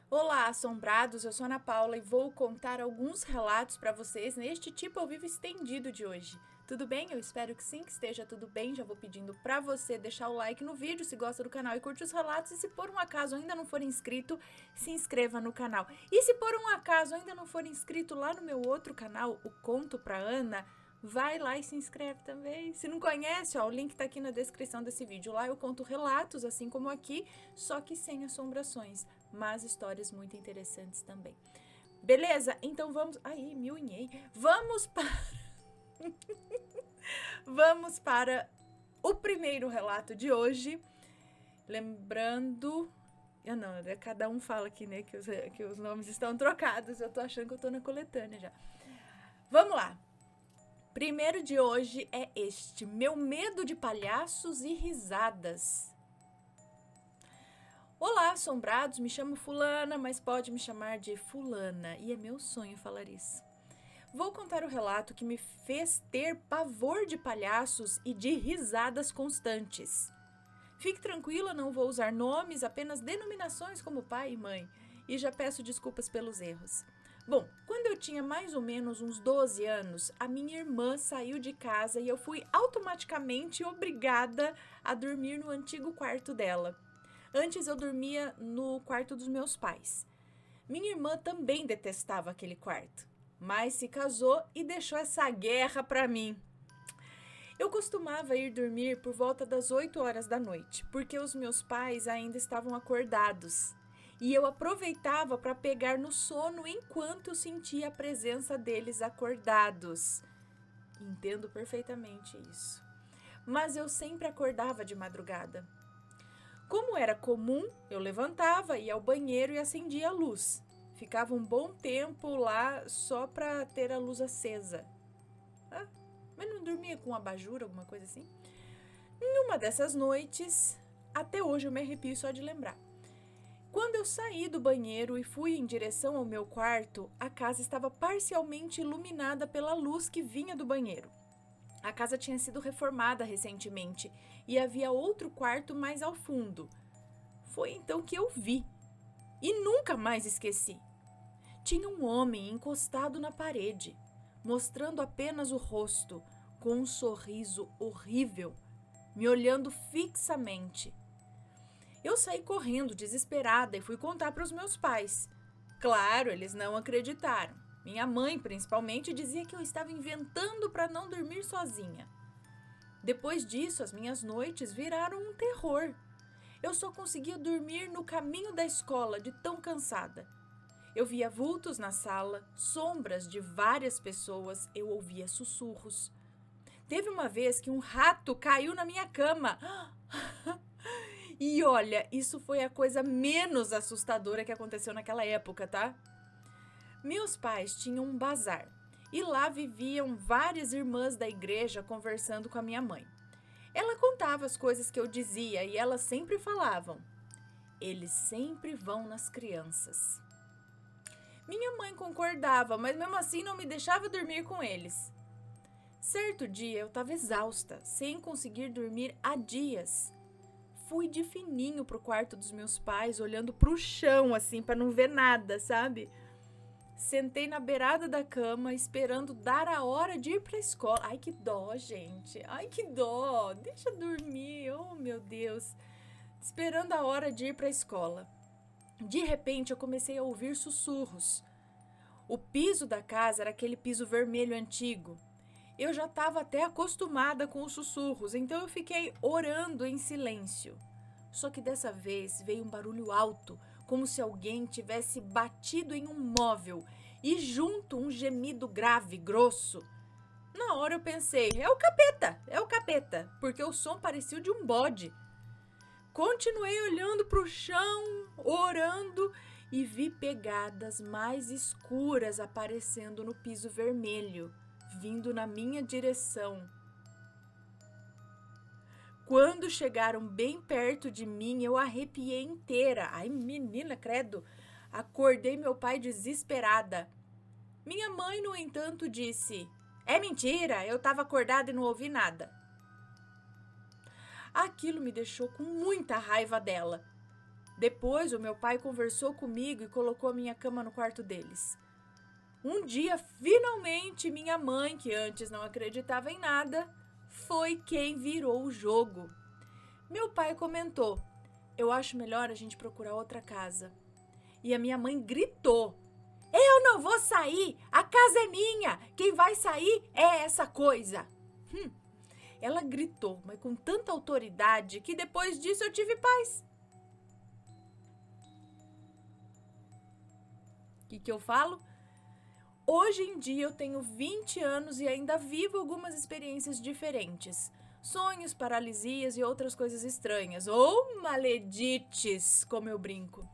Olá, assombrados! Eu sou Ana Paula e vou contar alguns relatos para vocês neste tipo ao vivo estendido de hoje. Tudo bem? Eu espero que sim, que esteja tudo bem. Já vou pedindo para você deixar o like no vídeo se gosta do canal e curte os relatos. E se por um acaso ainda não for inscrito, se inscreva no canal. E se por um acaso ainda não for inscrito lá no meu outro canal, o Conto pra Ana, vai lá e se inscreve também. Se não conhece, ó, o link tá aqui na descrição desse vídeo. Lá eu conto relatos, assim como aqui, só que sem assombrações, mas histórias muito interessantes também. Beleza? Então vamos... Aí, me unhei. Vamos para o primeiro relato de hoje. Lembrando... não, cada um fala aqui, né, que os nomes estão trocados. Eu tô achando que eu tô na coletânea já. Vamos lá. Primeiro de hoje é este: meu medo de palhaços e risadas. Olá, assombrados, me chamo Fulana, mas pode me chamar de Fulana, e é meu sonho falar isso. Vou contar o relato que me fez ter pavor de palhaços e de risadas constantes. Fique tranquila, não vou usar nomes, apenas denominações como pai e mãe, e já peço desculpas pelos erros. Bom, quando eu tinha mais ou menos uns 12 anos, a minha irmã saiu de casa e eu fui automaticamente obrigada a dormir no antigo quarto dela. Antes eu dormia no quarto dos meus pais. Minha irmã também detestava aquele quarto, mas se casou e deixou essa guerra para mim. Eu costumava ir dormir por volta das 8 horas da noite, porque os meus pais ainda estavam acordados. E eu aproveitava para pegar no sono enquanto eu sentia a presença deles acordados. Entendo perfeitamente isso. Mas eu sempre acordava de madrugada. Como era comum, eu levantava, ia ao banheiro e acendia a luz. Ficava um bom tempo lá só para ter a luz acesa. Mas não dormia com um abajur, alguma coisa assim? Numa dessas noites, até hoje eu me arrepio só de lembrar. Quando eu saí do banheiro e fui em direção ao meu quarto, a casa estava parcialmente iluminada pela luz que vinha do banheiro. A casa tinha sido reformada recentemente e havia outro quarto mais ao fundo. Foi então que eu vi e nunca mais esqueci. Tinha um homem encostado na parede, mostrando apenas o rosto, com um sorriso horrível, me olhando fixamente. Eu saí correndo, desesperada, e fui contar para os meus pais. Claro, eles não acreditaram. Minha mãe, principalmente, dizia que eu estava inventando para não dormir sozinha. Depois disso, as minhas noites viraram um terror. Eu só conseguia dormir no caminho da escola, de tão cansada. Eu via vultos na sala, sombras de várias pessoas, eu ouvia sussurros. Teve uma vez que um rato caiu na minha cama. E olha, isso foi a coisa menos assustadora que aconteceu naquela época, tá? Meus pais tinham um bazar e lá viviam várias irmãs da igreja conversando com a minha mãe. Ela contava as coisas que eu dizia e elas sempre falavam: eles sempre vão nas crianças. Minha mãe concordava, mas mesmo assim não me deixava dormir com eles. Certo dia eu estava exausta, sem conseguir dormir há dias. Fui de fininho pro quarto dos meus pais, olhando pro chão, assim, para não ver nada, sabe? Sentei na beirada da cama, esperando dar a hora de ir pra escola. Ai, que dó, gente. Ai, que dó. Deixa eu dormir. Oh, meu Deus. Esperando a hora de ir pra escola. De repente, eu comecei a ouvir sussurros. O piso da casa era aquele piso vermelho antigo. Eu já estava até acostumada com os sussurros, então eu fiquei orando em silêncio. Só que dessa vez veio um barulho alto, como se alguém tivesse batido em um móvel, e junto um gemido grave, grosso. Na hora eu pensei, é o capeta, porque o som parecia o de um bode. Continuei olhando para o chão, orando, e vi pegadas mais escuras aparecendo no piso vermelho, vindo na minha direção. Quando chegaram bem perto de mim, eu arrepiei inteira. Ai, menina, credo! Acordei meu pai desesperada. Minha mãe, no entanto, disse: é mentira, eu estava acordada e não ouvi nada. Aquilo me deixou com muita raiva dela. Depois, o meu pai conversou comigo e colocou a minha cama no quarto deles. Um dia, finalmente, minha mãe, que antes não acreditava em nada, foi quem virou o jogo. Meu pai comentou: eu acho melhor a gente procurar outra casa. E a minha mãe gritou: eu não vou sair, a casa é minha, quem vai sair é essa coisa. Ela gritou, mas com tanta autoridade que depois disso eu tive paz. O que eu falo? Hoje em dia eu tenho 20 anos e ainda vivo algumas experiências diferentes. Sonhos, paralisias e outras coisas estranhas, ou maledites, como eu brinco.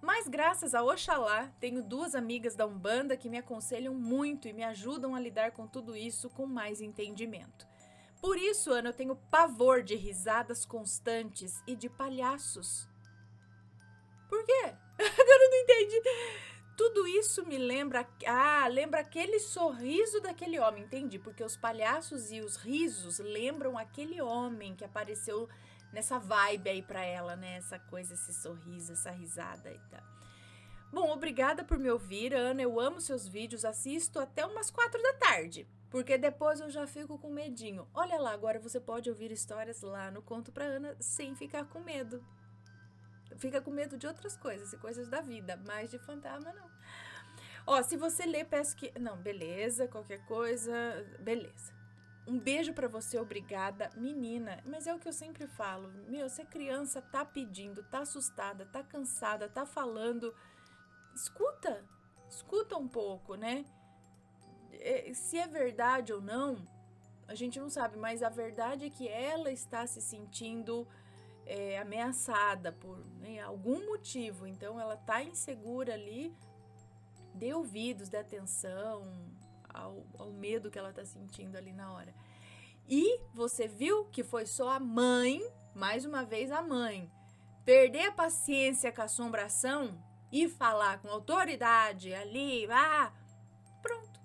Mas graças a Oxalá, tenho 2 amigas da Umbanda que me aconselham muito e me ajudam a lidar com tudo isso com mais entendimento. Por isso, Ana, eu tenho pavor de risadas constantes e de palhaços. Por quê? Agora eu não entendi. Tudo isso me lembra... lembra aquele sorriso daquele homem. Entendi, porque os palhaços e os risos lembram aquele homem que apareceu nessa vibe aí pra ela, né? Essa coisa, esse sorriso, essa risada e tal. Bom, obrigada por me ouvir, Ana. Eu amo seus vídeos, assisto até umas 4 da tarde. Porque depois eu já fico com medinho. Olha lá, agora você pode ouvir histórias lá no Conto pra Ana sem ficar com medo. Fica com medo de outras coisas, e coisas da vida, mas de fantasma não. Ó, se você ler, peço que... Não, beleza, qualquer coisa, beleza. Um beijo pra você, obrigada, menina. Mas é o que eu sempre falo, se a criança tá pedindo, tá assustada, tá cansada, tá falando, escuta um pouco, né? Se é verdade ou não, a gente não sabe, mas a verdade é que ela está se sentindo ameaçada por algum motivo, então ela tá insegura ali. Dê ouvidos, dê atenção ao medo que ela tá sentindo ali na hora. E você viu que foi só a mãe, mais uma vez a mãe, perder a paciência com a assombração e falar com autoridade ali, pronto,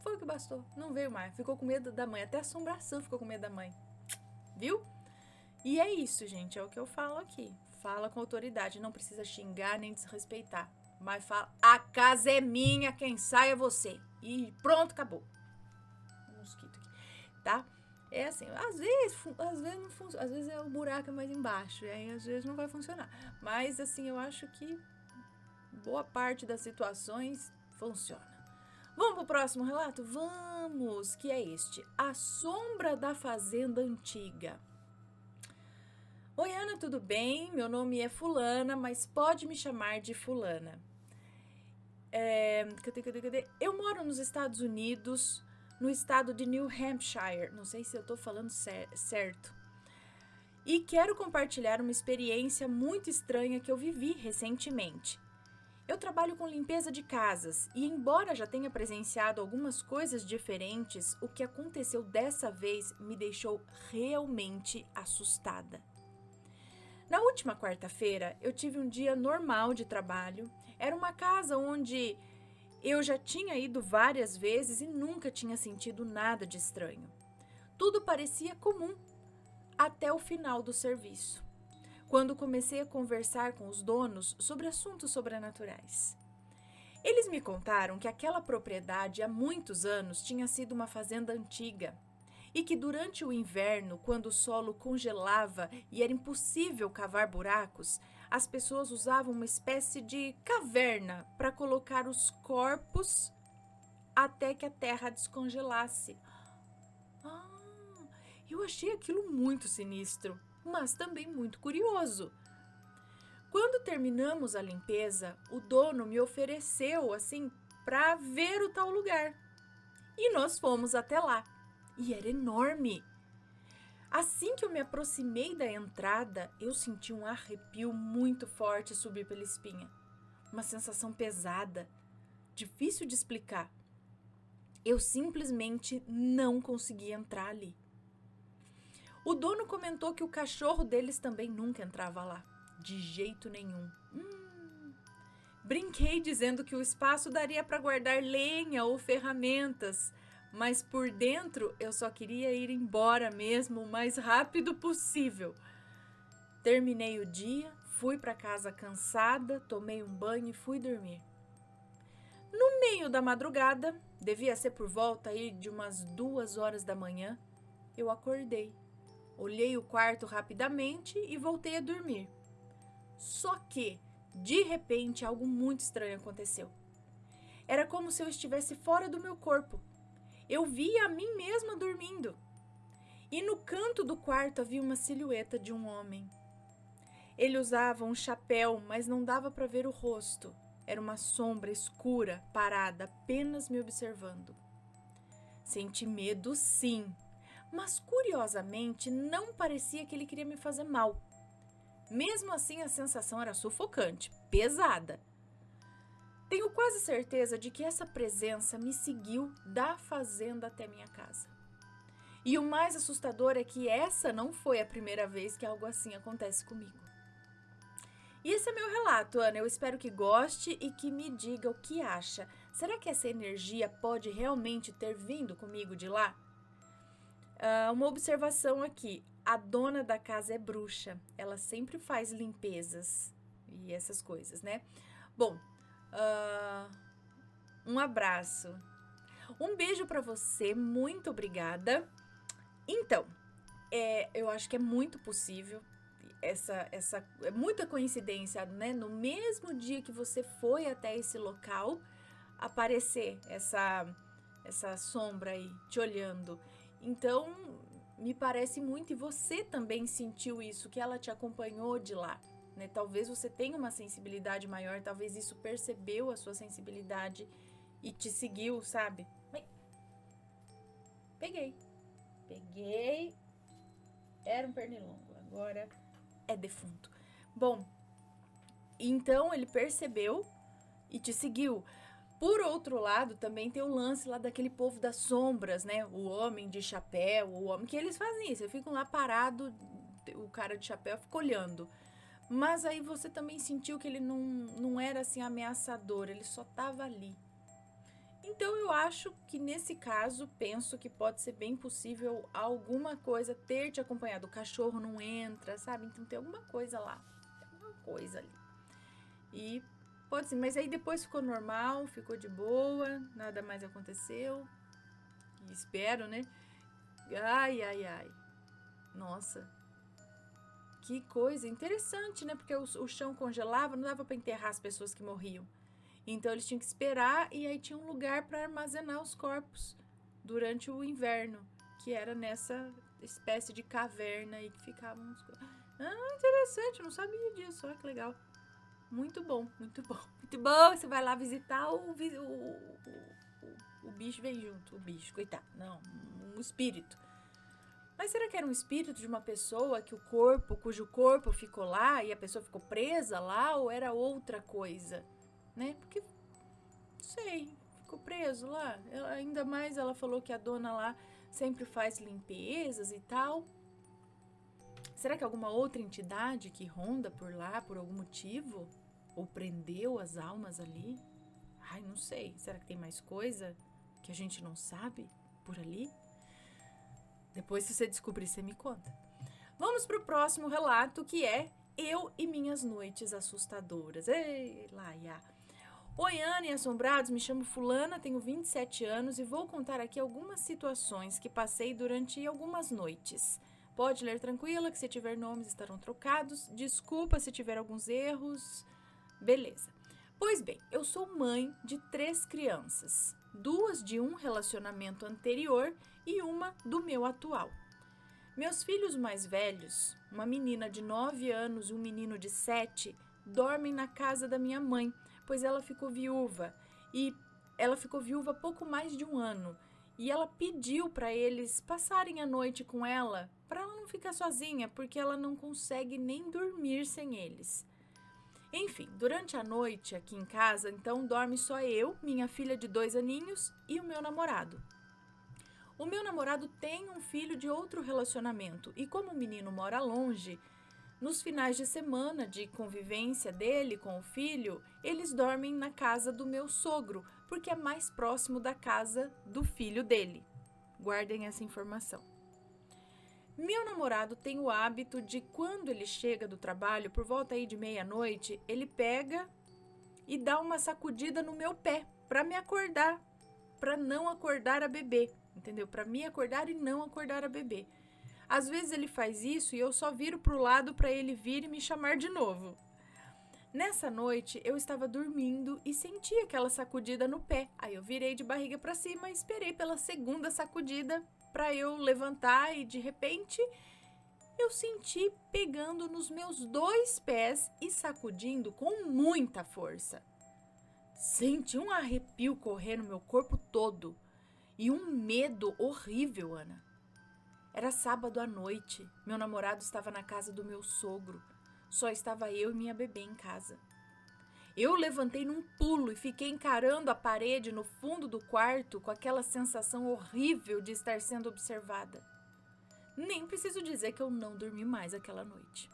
foi o que bastou, não veio mais, ficou com medo da mãe, até a assombração ficou com medo da mãe, viu? E é isso, gente, é o que eu falo aqui, fala com autoridade, não precisa xingar nem desrespeitar, mas fala, a casa é minha, quem sai é você, e pronto, acabou. Um mosquito aqui, tá? É assim, às vezes não funciona, às vezes o buraco é mais embaixo, e aí às vezes não vai funcionar. Mas assim, eu acho que boa parte das situações funciona. Vamos pro próximo relato? Vamos, que é este. A Sombra da Fazenda Antiga. Oi, Ana, tudo bem? Meu nome é Fulana, mas pode me chamar de Fulana. Cadê? Eu moro nos Estados Unidos, no estado de New Hampshire, não sei se eu tô falando certo, e quero compartilhar uma experiência muito estranha que eu vivi recentemente. Eu trabalho com limpeza de casas e, embora já tenha presenciado algumas coisas diferentes, o que aconteceu dessa vez me deixou realmente assustada. Na última quarta-feira, eu tive um dia normal de trabalho. Era uma casa onde eu já tinha ido várias vezes e nunca tinha sentido nada de estranho. Tudo parecia comum, até o final do serviço, quando comecei a conversar com os donos sobre assuntos sobrenaturais. Eles me contaram que aquela propriedade há muitos anos tinha sido uma fazenda antiga e que durante o inverno, quando o solo congelava e era impossível cavar buracos, as pessoas usavam uma espécie de caverna para colocar os corpos até que a terra descongelasse. Eu achei aquilo muito sinistro, mas também muito curioso. Quando terminamos a limpeza, o dono me ofereceu, assim, para ver o tal lugar. E nós fomos até lá. E era enorme. Assim que eu me aproximei da entrada, eu senti um arrepio muito forte subir pela espinha. Uma sensação pesada, difícil de explicar. Eu simplesmente não consegui entrar ali. O dono comentou que o cachorro deles também nunca entrava lá, de jeito nenhum. Brinquei dizendo que o espaço daria para guardar lenha ou ferramentas, mas por dentro eu só queria ir embora mesmo o mais rápido possível. Terminei o dia, Fui para casa cansada, tomei um banho e fui dormir. No meio da madrugada, devia ser por volta aí de umas 2 horas da manhã, eu acordei. Olhei o quarto rapidamente e voltei a dormir. Só que, de repente, algo muito estranho aconteceu. Era como se eu estivesse fora do meu corpo. Eu via a mim mesma dormindo. E no canto do quarto havia uma silhueta de um homem. Ele usava um chapéu, mas não dava para ver o rosto. Era uma sombra escura, parada, apenas me observando. Senti medo, sim, mas curiosamente não parecia que ele queria me fazer mal. Mesmo assim, a sensação era sufocante, pesada. Tenho quase certeza de que essa presença me seguiu da fazenda até minha casa. E o mais assustador é que essa não foi a primeira vez que algo assim acontece comigo. E esse é meu relato, Ana. Eu espero que goste e que me diga o que acha. Será que essa energia pode realmente ter vindo comigo de lá? Uma observação aqui. A dona da casa é bruxa. Ela sempre faz limpezas e essas coisas, né? Bom, um abraço. Um beijo pra você. Muito obrigada. Então, eu acho que é muito possível. É muita coincidência, né? No mesmo dia que você foi até esse local, aparecer essa sombra aí te olhando. Então, me parece muito, e você também sentiu isso, que ela te acompanhou de lá, né? Talvez você tenha uma sensibilidade maior, talvez isso percebeu a sua sensibilidade e te seguiu, sabe? Peguei. Era um pernilongo, agora é defunto. Bom, então ele percebeu e te seguiu. Por outro lado, também tem o lance lá daquele povo das sombras, né? O homem de chapéu, o homem que eles fazem isso. Eles ficam lá parado, o cara de chapéu fica olhando. Mas aí você também sentiu que ele não era assim ameaçador, ele só tava ali. Então eu acho que nesse caso, penso que pode ser bem possível alguma coisa ter te acompanhado. O cachorro não entra, sabe? Então tem alguma coisa lá, tem alguma coisa ali. E pode ser, mas aí depois ficou normal, ficou de boa, nada mais aconteceu. Espero, né? Ai. Nossa, que coisa interessante, né? Porque o chão congelava, não dava pra enterrar as pessoas que morriam. Então eles tinham que esperar e aí tinha um lugar para armazenar os corpos durante o inverno, que era nessa espécie de caverna aí que ficavam os corpos. Interessante, não sabia disso, olha que legal. Muito bom, muito bom. Muito bom, você vai lá visitar, o bicho vem junto, o bicho, coitado, não, um espírito. Mas será que era um espírito de uma pessoa cujo corpo ficou lá e a pessoa ficou presa lá, ou era outra coisa? Né? Porque, não sei, ficou preso lá. Ainda mais ela falou que a dona lá sempre faz limpezas e tal. Será que alguma outra entidade que ronda por lá por algum motivo? Ou prendeu as almas ali? Ai, não sei. Será que tem mais coisa que a gente não sabe por ali? Depois, se você descobrir, você me conta. Vamos pro próximo relato, que é Eu e Minhas Noites Assustadoras. Ei, Laia! Oi, Ana e assombrados, me chamo Fulana, tenho 27 anos e vou contar aqui algumas situações que passei durante algumas noites. Pode ler tranquila, que se tiver nomes estarão trocados. Desculpa se tiver alguns erros. Beleza. Pois bem, eu sou mãe de 3 crianças. 2 de um relacionamento anterior e uma do meu atual. Meus filhos mais velhos, uma menina de 9 anos e um menino de 7, dormem na casa da minha mãe, pois ela ficou viúva há pouco mais de um ano e ela pediu para eles passarem a noite com ela, para ela não ficar sozinha, porque ela não consegue nem dormir sem eles. Enfim, durante a noite aqui em casa, então dorme só eu, minha filha de 2 aninhos e o meu namorado. O meu namorado tem um filho de outro relacionamento e como o menino mora longe, nos finais de semana de convivência dele com o filho, eles dormem na casa do meu sogro, porque é mais próximo da casa do filho dele. Guardem essa informação. Meu namorado tem o hábito de, quando ele chega do trabalho, por volta aí de meia-noite, ele pega e dá uma sacudida no meu pé para me acordar, para não acordar a bebê, entendeu? Para me acordar e não acordar a bebê. Às vezes ele faz isso e eu só viro pro lado para ele vir e me chamar de novo. Nessa noite, eu estava dormindo e senti aquela sacudida no pé. Aí eu virei de barriga para cima e esperei pela segunda sacudida para eu levantar e, de repente, eu senti pegando nos meus 2 pés e sacudindo com muita força. Senti um arrepio correr no meu corpo todo e um medo horrível, Ana. Era sábado à noite, meu namorado estava na casa do meu sogro. Só estava eu e minha bebê em casa. Eu levantei num pulo e fiquei encarando a parede no fundo do quarto com aquela sensação horrível de estar sendo observada. Nem preciso dizer que eu não dormi mais aquela noite.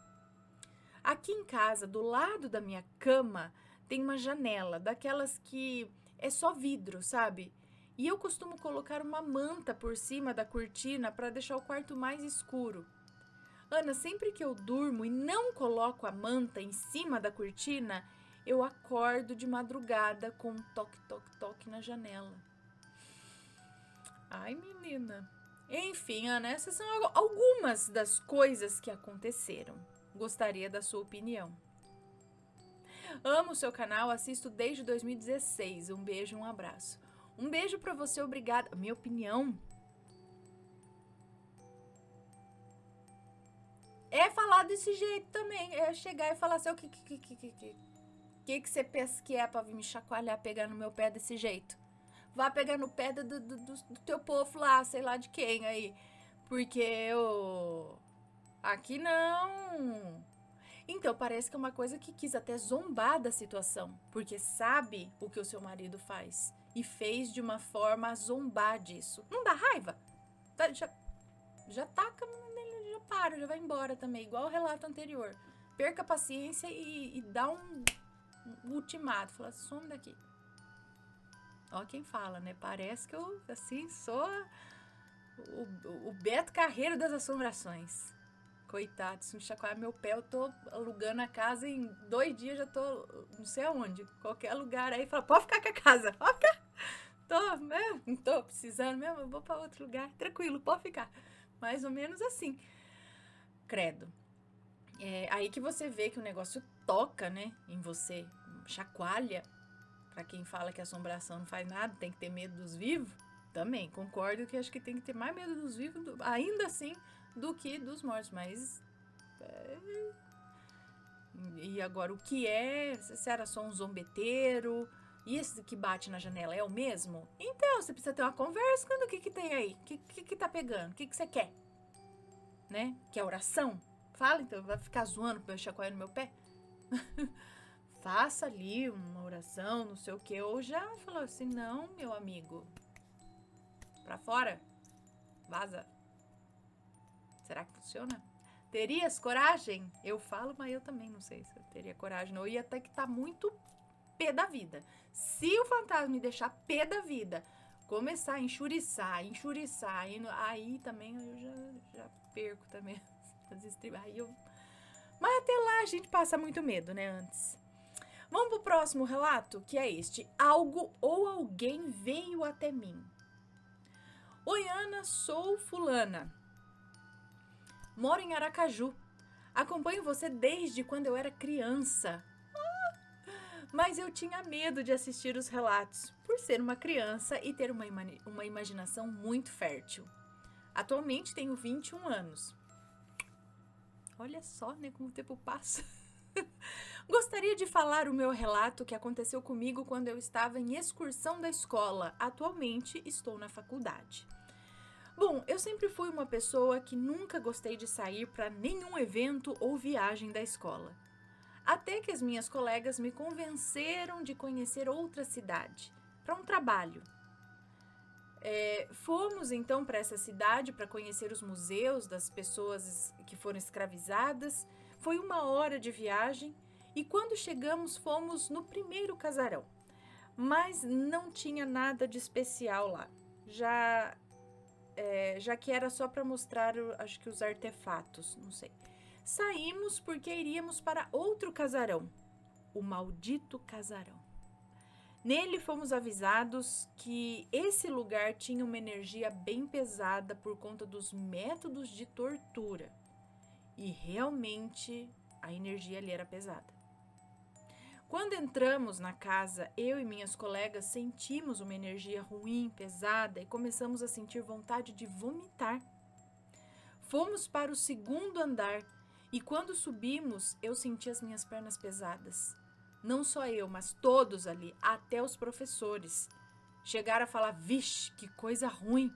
Aqui em casa, do lado da minha cama, tem uma janela, daquelas que é só vidro, sabe? E eu costumo colocar uma manta por cima da cortina para deixar o quarto mais escuro. Ana, sempre que eu durmo e não coloco a manta em cima da cortina, eu acordo de madrugada com um toque, toque, toque na janela. Ai, menina. Enfim, Ana, essas são algumas das coisas que aconteceram. Gostaria da sua opinião. Amo o seu canal, assisto desde 2016. Um beijo e um abraço. Um beijo pra você, obrigada. Minha opinião é falar desse jeito também. É chegar e falar assim, o que você pensa que é pra vir me chacoalhar, pegar no meu pé desse jeito? Vá pegar no pé do teu povo lá, sei lá de quem aí. Porque eu... Aqui não. Então, parece que é uma coisa que quis até zombar da situação. Porque sabe o que o seu marido faz. E fez de uma forma a zombar disso. Não dá raiva? Já taca nele, já para, já vai embora também. Igual o relato anterior. Perca a paciência e dá um ultimato. Fala, some daqui. Ó quem fala, né? Parece que eu, assim, sou o Beto Carreiro das assombrações. Coitado, se me chacoalhar meu pé, eu tô alugando a casa e em 2 dias já tô não sei aonde. Qualquer lugar aí, fala, pode ficar com a casa, pode ficar. Não tô precisando mesmo, eu vou pra outro lugar. Tranquilo, pode ficar. Mais ou menos assim. Credo. É aí que você vê que o negócio toca, né, em você. Chacoalha. Pra quem fala que a assombração não faz nada, tem que ter medo dos vivos. Também, concordo que acho que tem que ter mais medo dos vivos, ainda assim, do que dos mortos. Mas... E agora, o que é? Se era só um zombeteiro? E esse que bate na janela é o mesmo? Então, você precisa ter uma conversa com o que tem aí. O que tá pegando? O que você quer? Né? Quer oração? Fala, então, vai ficar zoando pra eu chacoalhar no meu pé? Faça ali uma oração, não sei o que. Ou já falou assim, não, meu amigo. Pra fora. Vaza. Será que funciona? Terias coragem? Eu falo, mas eu também não sei se eu teria coragem. Eu ia ter que estar muito pé da vida. Se o fantasma me deixar pé da vida, começar a enxuriçar, aí também eu já perco também as estribas. Mas até lá a gente passa muito medo, né, antes. Vamos pro próximo relato, que é este. Algo ou alguém veio até mim. Oi, Ana, sou fulana. Moro em Aracaju. Acompanho você desde quando eu era criança. Mas eu tinha medo de assistir os relatos, por ser uma criança e ter uma imaginação muito fértil. Atualmente tenho 21 anos. Olha só, né, como o tempo passa. Gostaria de falar o meu relato que aconteceu comigo quando eu estava em excursão da escola. Atualmente estou na faculdade. Bom, eu sempre fui uma pessoa que nunca gostei de sair para nenhum evento ou viagem da escola. Até que as minhas colegas me convenceram de conhecer outra cidade, para um trabalho. Fomos então para essa cidade para conhecer os museus das pessoas que foram escravizadas. Foi 1 hora de viagem e quando chegamos fomos no primeiro casarão. Mas não tinha nada de especial lá. Já já que era só para mostrar, acho que os artefatos, não sei. Saímos porque iríamos para outro casarão, o maldito casarão. Nele fomos avisados que esse lugar tinha uma energia bem pesada por conta dos métodos de tortura. E realmente a energia ali era pesada. Quando entramos na casa, eu e minhas colegas sentimos uma energia ruim, pesada e começamos a sentir vontade de vomitar. Fomos para o segundo andar e quando subimos, eu senti as minhas pernas pesadas. Não só eu, mas todos ali, até os professores. Chegaram a falar, vixe, que coisa ruim,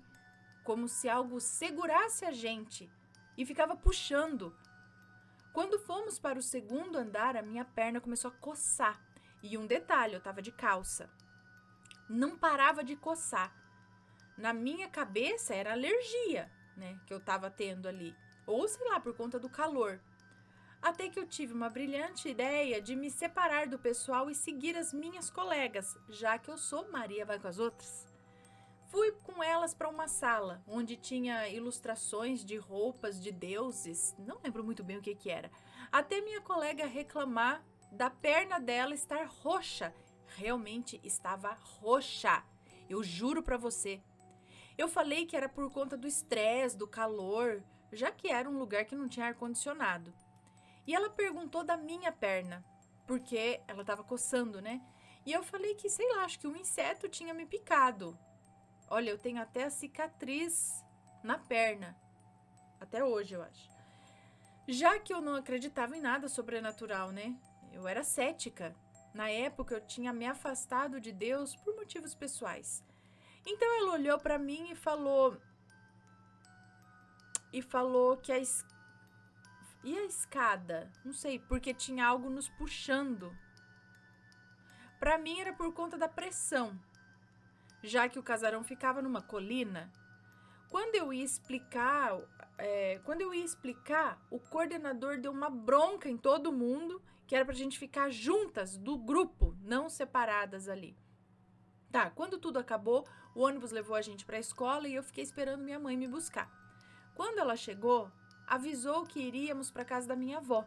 como se algo segurasse a gente e ficava puxando. Quando fomos para o segundo andar, a minha perna começou a coçar. E um detalhe, eu estava de calça. Não parava de coçar. Na minha cabeça era alergia, né, que eu estava tendo ali. Ou sei lá, por conta do calor. Até que eu tive uma brilhante ideia de me separar do pessoal e seguir as minhas colegas, já que eu sou Maria vai com as outras. Fui com elas para uma sala, onde tinha ilustrações de roupas de deuses, não lembro muito bem o que era, até minha colega reclamar da perna dela estar roxa. Realmente estava roxa, eu juro para você. Eu falei que era por conta do estresse, do calor, já que era um lugar que não tinha ar-condicionado. E ela perguntou da minha perna, porque ela estava coçando, né? E eu falei que, sei lá, acho que um inseto tinha me picado. Olha, eu tenho até a cicatriz na perna. Até hoje, eu acho. Já que eu não acreditava em nada sobrenatural, né? Eu era cética. Na época, eu tinha me afastado de Deus por motivos pessoais. Então, ela olhou para mim e falou que a escada? Não sei, porque tinha algo nos puxando. Para mim, era por conta da pressão. Já que o casarão ficava numa colina, quando eu ia explicar, o coordenador deu uma bronca em todo mundo, que era pra gente ficar juntas do grupo, não separadas ali. Tá, quando tudo acabou, o ônibus levou a gente pra escola e eu fiquei esperando minha mãe me buscar. Quando ela chegou, avisou que iríamos pra casa da minha avó.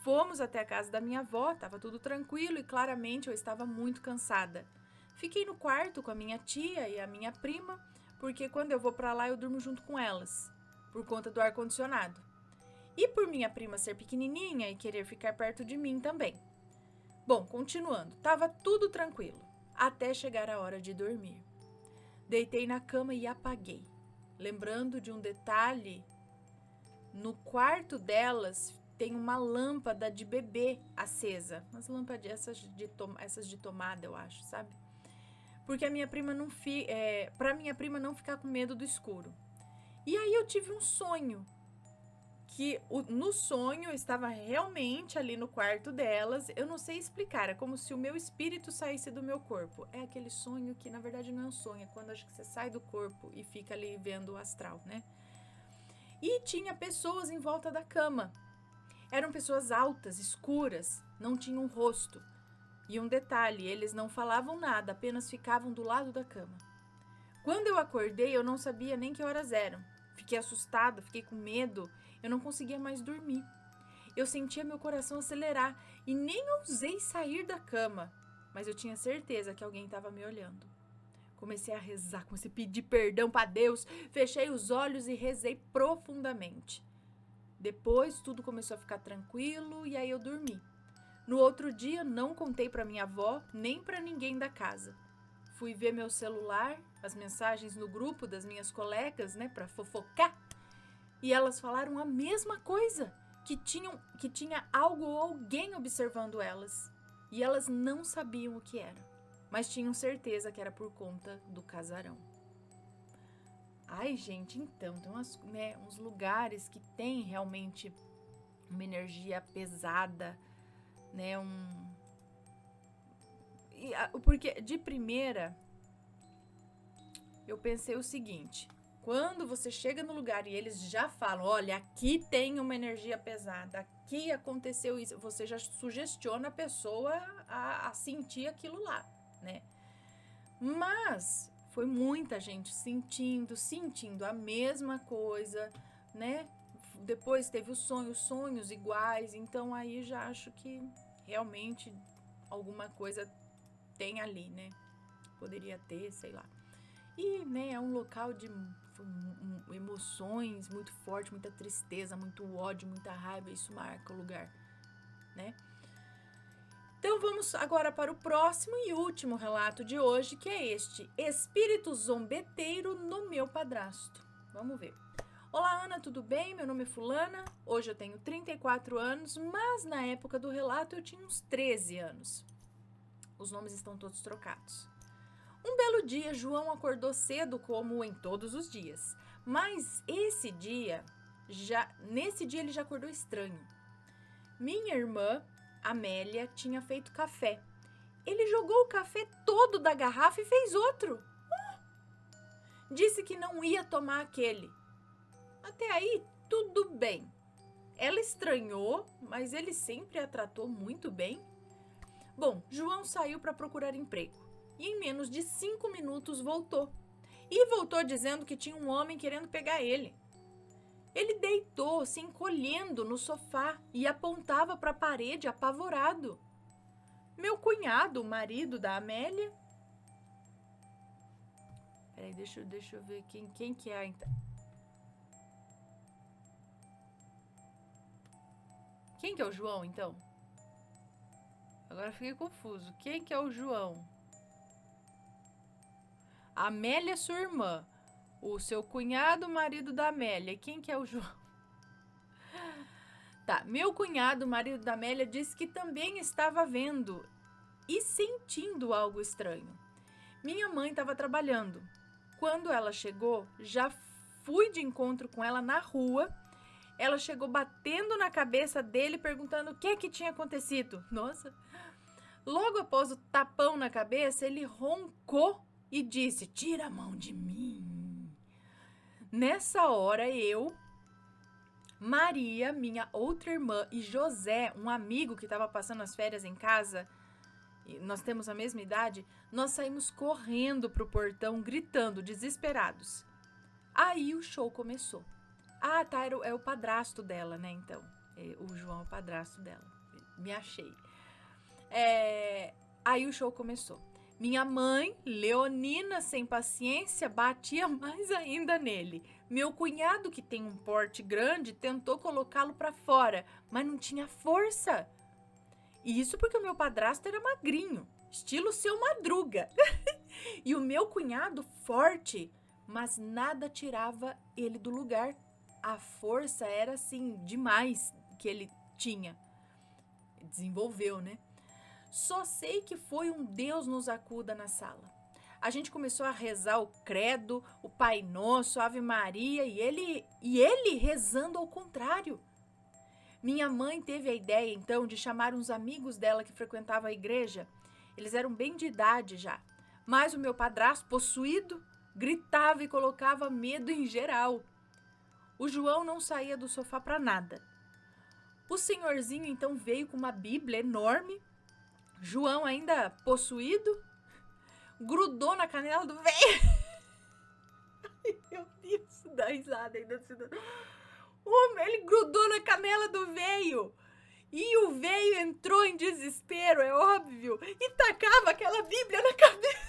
Fomos até a casa da minha avó, tava tudo tranquilo e claramente eu estava muito cansada. Fiquei no quarto com a minha tia e a minha prima, porque quando eu vou pra lá eu durmo junto com elas, por conta do ar-condicionado. E por minha prima ser pequenininha e querer ficar perto de mim também. Bom, continuando, tava tudo tranquilo, até chegar a hora de dormir. Deitei na cama e apaguei, lembrando de um detalhe, no quarto delas tem uma lâmpada de bebê acesa, umas lâmpadas essas de tomada, eu acho, sabe? Porque a minha prima pra minha prima não ficar com medo do escuro. E aí eu tive um sonho, que no sonho eu estava realmente ali no quarto delas, eu não sei explicar, é como se o meu espírito saísse do meu corpo. É aquele sonho que na verdade não é um sonho, é quando acho que você sai do corpo e fica ali vendo o astral, né? E tinha pessoas em volta da cama. Eram pessoas altas, escuras, não tinham rosto. E um detalhe, eles não falavam nada, apenas ficavam do lado da cama. Quando eu acordei, eu não sabia nem que horas eram. Fiquei assustada, fiquei com medo, eu não conseguia mais dormir. Eu sentia meu coração acelerar e nem ousei sair da cama, mas eu tinha certeza que alguém estava me olhando. Comecei a rezar, comecei a pedir perdão para Deus, fechei os olhos e rezei profundamente. Depois tudo começou a ficar tranquilo e aí eu dormi. No outro dia, não contei para minha avó, nem para ninguém da casa. Fui ver meu celular, as mensagens no grupo das minhas colegas, né, para fofocar. E elas falaram a mesma coisa, que tinha algo ou alguém observando elas. E elas não sabiam o que era, mas tinham certeza que era por conta do casarão. Ai, gente, então, tem uns lugares que tem realmente uma energia pesada, né, porque de primeira eu pensei o seguinte: quando você chega no lugar e eles já falam, olha, aqui tem uma energia pesada, aqui aconteceu isso, você já sugestiona a pessoa a sentir aquilo lá, né? Mas Foi muita gente sentindo a mesma coisa, né? Depois teve os sonhos iguais, então aí já acho que realmente alguma coisa tem ali, né? Poderia ter, sei lá. E, né, é um local de emoções muito fortes, muita tristeza, muito ódio, muita raiva, isso marca o lugar, né? Então vamos agora para o próximo e último relato de hoje, que é este: Espírito zombeteiro no meu padrasto. Vamos ver. Olá, Ana, tudo bem? Meu nome é fulana, hoje eu tenho 34 anos, mas na época do relato eu tinha uns 13 anos. Os nomes estão todos trocados. Um belo dia, João acordou cedo como em todos os dias, mas nesse dia ele já acordou estranho. Minha irmã, Amélia, tinha feito café. Ele jogou o café todo da garrafa e fez outro. Disse que não ia tomar aquele. Até aí, tudo bem. Ela estranhou, mas ele sempre a tratou muito bem. Bom, João saiu para procurar emprego e em menos de 5 minutos voltou. E voltou dizendo que tinha um homem querendo pegar ele. Ele deitou, se encolhendo no sofá e apontava para a parede apavorado. Meu cunhado, o marido da Amélia... Peraí, deixa eu ver quem que é então. Quem que é o João, então? Agora fiquei confuso. Quem que é o João? A Amélia é sua irmã. O seu cunhado, marido da Amélia. Quem que é o João? Tá, meu cunhado, marido da Amélia, disse que também estava vendo e sentindo algo estranho. Minha mãe estava trabalhando. Quando ela chegou, já fui de encontro com ela na rua. Ela chegou batendo na cabeça dele, perguntando o que tinha acontecido. Nossa! Logo após o tapão na cabeça, ele roncou e disse: tira a mão de mim. Nessa hora, eu, Maria, minha outra irmã, e José, um amigo que estava passando as férias em casa, e nós temos a mesma idade, nós saímos correndo pro portão, gritando, desesperados. Aí o show começou. Ah, tá, é o padrasto dela, né, então. O João é o padrasto dela. Me achei. Aí o show começou. Minha mãe, Leonina, sem paciência, batia mais ainda nele. Meu cunhado, que tem um porte grande, tentou colocá-lo pra fora, mas não tinha força. E isso porque o meu padrasto era magrinho, estilo Seu Madruga. E o meu cunhado forte, mas nada tirava ele do lugar. A força era, assim, demais que ele tinha. Desenvolveu, né? Só sei que foi um Deus nos acuda na sala. A gente começou a rezar o credo, o Pai Nosso, a Ave Maria, e ele rezando ao contrário. Minha mãe teve a ideia, então, de chamar uns amigos dela que frequentavam a igreja. Eles eram bem de idade já. Mas o meu padrasto, possuído, gritava e colocava medo em geral. O João não saía do sofá para nada. O senhorzinho então veio com uma Bíblia enorme. João, ainda possuído, grudou na canela do velho. Ai, meu Deus, dá risada ainda. Ele grudou na canela do velho. E o velho entrou em desespero, é óbvio, e tacava aquela Bíblia na cabeça.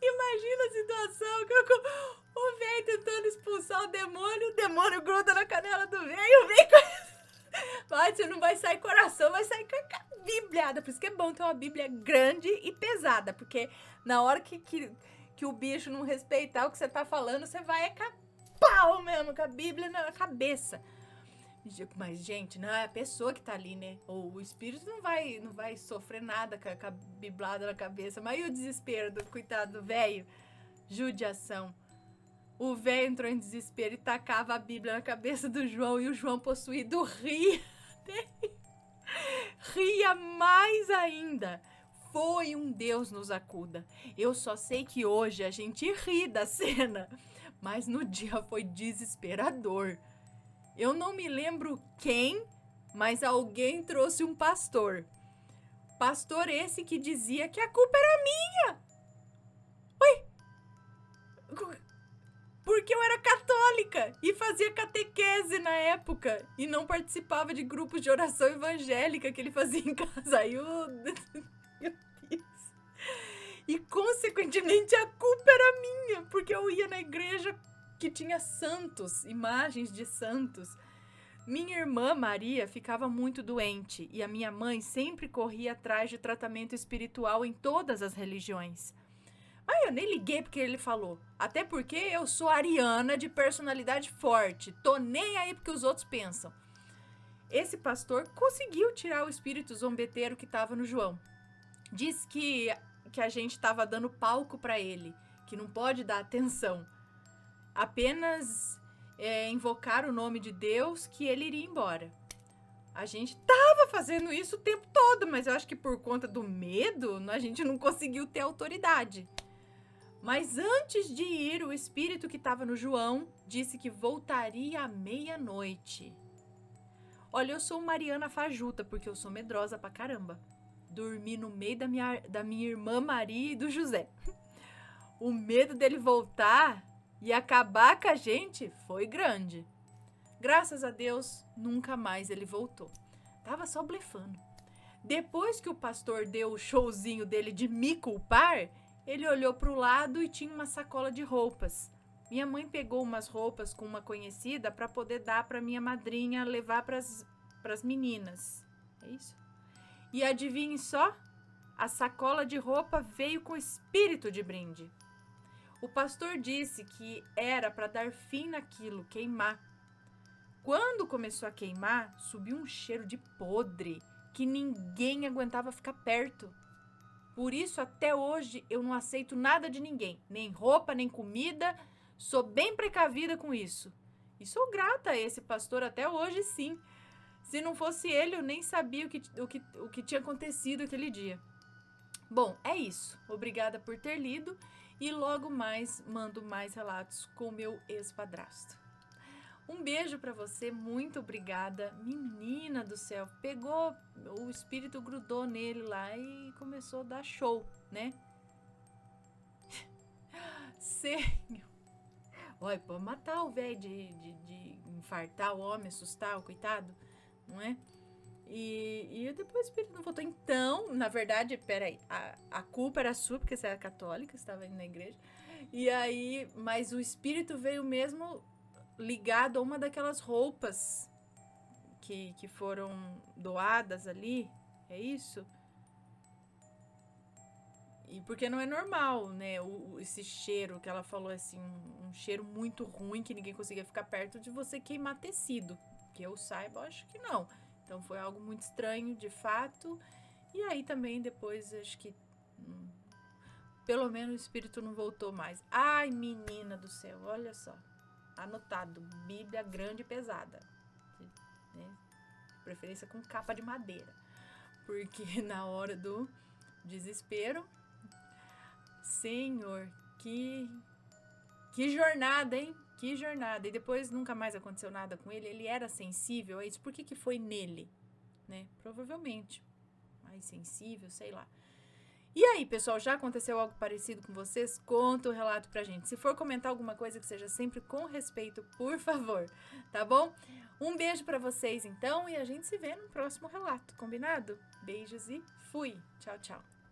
Imagina a situação, o velho tentando expulsar o demônio gruda na canela do velho, o velho... Mas você não vai sair coração, vai sair com a Bíblia. Por isso que é bom ter uma Bíblia grande e pesada, porque na hora que o bicho não respeitar o que você tá falando, você vai com a pau mesmo, com a Bíblia na cabeça. Mas, gente, não é a pessoa que tá ali, né? O espírito não vai sofrer nada com a biblada na cabeça. Mas e o desespero do coitado do velho? Judiação. O velho entrou em desespero e tacava a Bíblia na cabeça do João. E o João, possuído, ria mais ainda. Foi um Deus nos acuda. Eu só sei que hoje a gente ri da cena. Mas no dia foi desesperador. Eu não me lembro quem, mas alguém trouxe um pastor. Pastor esse que dizia que a culpa era minha. Oi? Porque eu era católica e fazia catequese na época e não participava de grupos de oração evangélica que ele fazia em casa. Aí meu Deus. E consequentemente a culpa era minha, porque eu ia na igreja que tinha santos, imagens de santos. Minha irmã Maria ficava muito doente e a minha mãe sempre corria atrás de tratamento espiritual em todas as religiões. Mas eu nem liguei porque ele falou. Até porque eu sou ariana de personalidade forte. Tô nem aí porque os outros pensam. Esse pastor conseguiu tirar o espírito zombeteiro que tava no João. Diz que a gente tava dando palco pra ele, que não pode dar atenção. Apenas invocar o nome de Deus que ele iria embora. A gente tava fazendo isso o tempo todo, mas eu acho que por conta do medo, a gente não conseguiu ter autoridade. Mas antes de ir, o espírito que estava no João disse que voltaria à meia-noite. Olha, eu sou Mariana fajuta, porque eu sou medrosa pra caramba. Dormi no meio da minha irmã Maria e do José. O medo dele voltar e acabar com a gente foi grande. Graças a Deus, nunca mais ele voltou. Tava só blefando. Depois que o pastor deu o showzinho dele de me culpar, ele olhou para o lado e tinha uma sacola de roupas. Minha mãe pegou umas roupas com uma conhecida para poder dar para minha madrinha levar para as meninas. É isso? E adivinhe só? A sacola de roupa veio com espírito de brinde. O pastor disse que era para dar fim naquilo, queimar. Quando começou a queimar, subiu um cheiro de podre que ninguém aguentava ficar perto. Por isso, até hoje, eu não aceito nada de ninguém. Nem roupa, nem comida. Sou bem precavida com isso. E sou grata a esse pastor até hoje, sim. Se não fosse ele, eu nem sabia o que tinha acontecido aquele dia. Bom, é isso. Obrigada por ter lido. E logo mais, mando mais relatos com o meu ex-padrasto. Um beijo pra você, muito obrigada. Menina do céu, pegou, o espírito grudou nele lá e começou a dar show, né? Senhor. Olha, pode matar o velho de infartar o homem, assustar o coitado, não é? E depois o espírito não voltou. Então, na verdade, peraí, a culpa era sua, porque você era católica, você estava indo na igreja. E aí, mas o espírito veio mesmo ligado a uma daquelas roupas que foram doadas ali, é isso? E porque não é normal, né, esse cheiro que ela falou, assim, um cheiro muito ruim que ninguém conseguia ficar perto de você queimar tecido, que eu saiba, eu acho que não. Então foi algo muito estranho, de fato, e aí também depois, acho que pelo menos o espírito não voltou mais. Ai, menina do céu, olha só. Anotado, Bíblia grande e pesada, né? Preferência com capa de madeira, porque na hora do desespero, Senhor, que jornada, hein? Que jornada. E depois nunca mais aconteceu nada com ele. Ele era sensível a isso. Por que foi nele, né? Provavelmente mais sensível, sei lá. E aí, pessoal, já aconteceu algo parecido com vocês? Conta o relato pra gente. Se for comentar alguma coisa que seja sempre com respeito, por favor, tá bom? Um beijo pra vocês, então, e a gente se vê no próximo relato, combinado? Beijos e fui! Tchau, tchau!